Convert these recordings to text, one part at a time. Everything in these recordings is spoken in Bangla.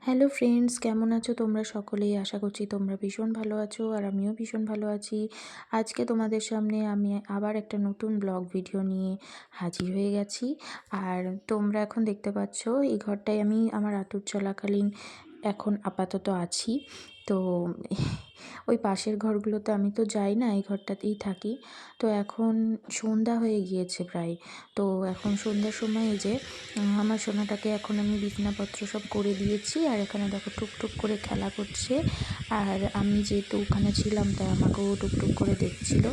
হ্যালো ফ্রেন্ডস, কেমন আছো তোমরা সকলেই? আশা করছি তোমরা ভীষণ ভালো আছো আর আমিও ভীষণ ভালো আছি। আজকে তোমাদের সামনে আমি আবার একটা নতুন ব্লগ ভিডিও নিয়ে হাজির হয়ে গেছি। আর তোমরা এখন দেখতে পাচ্ছ এই ঘরটায় আমি আমার আতুর চলাকালীন এখন আপাতত আছি। তো ওই পাশের ঘরগুলোতে আমি তো যাই না, এই ঘরটাতেই থাকি। তো এখন সন্ধ্যা হয়ে গিয়েছে প্রায়। তো এখন সন্ধ্যার সময় এই যে আমার সোনাটাকে এখন আমি বিছানাপত্র সব করে দিয়েছি, আর এখানে দেখো টুকটুক করে খেলা করছে। আর আমি যেহেতু ওখানে ছিলাম তাই আমাকেও টুকটুক করে দেখছিল।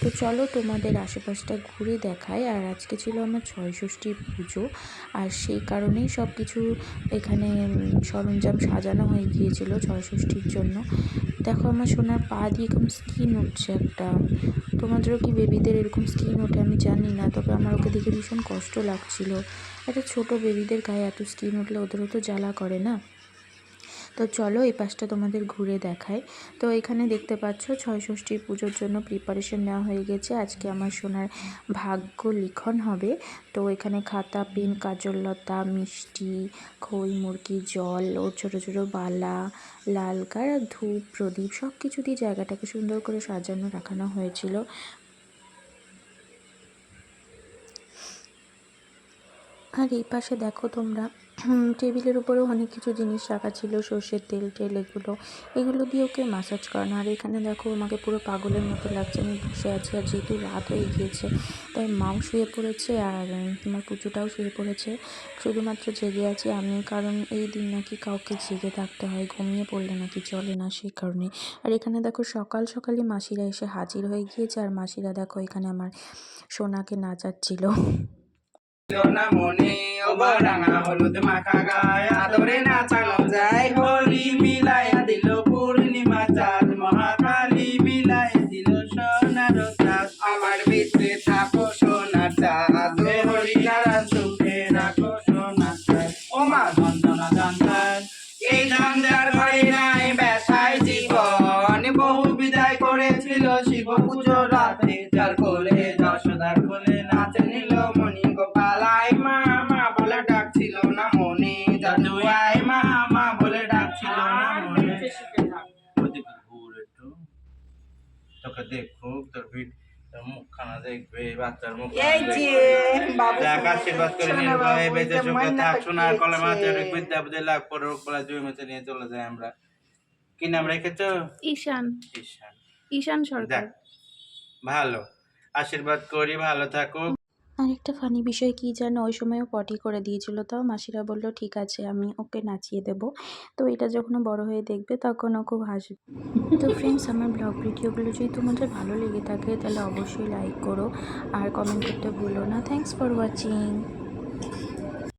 তো চলো তোমাদের আশেপাশটা ঘুরে দেখাই। আর আজকে ছিল আমার ছয়ষষ্ঠীর পুজো, আর সেই কারণেই সব কিছু এখানে সরঞ্জাম সাজানো হয়ে গিয়েছিল ছয়ষষ্ঠীর জন্য। দেখো আমার সোনার পা দিয়ে এরকম স্কিন উঠছে একটা। তোমাদেরও কি বেবিদের এরকম স্কিন ওঠে আমি জানি না, তবে আমার ওকে দেখে ভীষণ কষ্ট লাগছিল। একটা ছোট বেবিদের গায়ে এত স্কিন উঠলে ওদেরও তো জ্বালা করে না। তো চলো এই পাশটা তোমাদের ঘুরে দেখায়। তো এখানে দেখতে পাচ্ছ ছয়ষষ্ঠীর পুজোর জন্য প্রিপারেশন নেওয়া হয়ে গেছে। আজকে আমার সোনার ভাগ্য লিখন হবে। তো এখানে খাতা, পেন, কাজললতা, মিষ্টি, খই, মুরগি, জল, ওর ছোটো ছোটো বালা, লাল কার, ধূপ, প্রদীপ সব কিছু দিয়ে জায়গাটাকে সুন্দর করে সাজানো রাখানো হয়েছিল। আর এই পাশে দেখো তোমরা টেবিলের উপরেও অনেক কিছু জিনিস রাখা ছিল, সর্ষের তেল টেল এগুলো দিয়ে ওকে ম্যাসাজ করানো। আর এখানে দেখো আমাকে পুরো পাগলের মতো লাগছে, আমি বসে আছি। আর যেহেতু রাত হয়ে গিয়েছে তাই মাও শুয়ে পড়েছে আর তোমার পুচুটাও শুয়ে পড়েছে, শুধুমাত্র জেগে আছি আমি। কারণ এই দিন নাকি কাউকে জেগে থাকতে হয়, ঘুমিয়ে পড়লে নাকি চলে না, সেই কারণে। আর এখানে দেখো সকাল সকালই মাসিরা এসে হাজির হয়ে গিয়েছে। আর মাসিরা দেখো এখানে আমার সোনাকে নাচাচ্ছিল। না মনে রাঙা হলুদ মাখা গায়ে আদরে নাচানো যায়, হোলি মিলাইয়া দিল পূর্ণিমা চাঁদ, মহাকালী মিলাইয়া দিল সোনার চাঁদ। আমার ভিতরে থাকো সোনার চাঁদ, হরি নারায়ণ সুখে রাখো সোনার চাঁদ। ও মা ধন্দনা ধন্দান এই ধন্দার ঘরে নাই ব্যথায় জীবন, বহু বিদায় করেছিল শিব পুজো রাতে, যার কোলে যশোদার কোলে নাচে নিল মণি গোপাল। আই মা মা বলে ডাকছিল না মনে, জাদু আই মা মা বলে ডাকছিল না মনে। তোকে দেখুক তোর ভিড়, তোর মুখখানা দেখবে, বাচ্চার মুখ দেখ, আশীর্বাদ করে নিয়ে বেঁচে সুখে থাক, সোনার কলে মাছের বিদ্যা বুদ্ধি লাভ করে বলে জমিতে নিয়ে চলে যায়। আমরা কি নাম রেখেছো? ঈশান। ঈশান। ঈশান সরকার। ভালো, আশীর্বাদ করি ভালো থাকো। আর একটা ফানি বিষয় কি জানো, ওই সময়ও পটি করে দিয়েছিল, তাও মাসিরা বললো ঠিক আছে আমি ওকে নাচিয়ে দেব। তো এটা যখন বড় হয়ে দেখবে তখন ও খুব হাসবে। তো ফ্রেন্ডস, আমার ব্লগ ভিডিওগুলো যদি তোমাদের ভালো লেগে থাকে তাহলে অবশ্যই লাইক করো আর কমেন্ট করতে ভুলো না। Thanks for watching.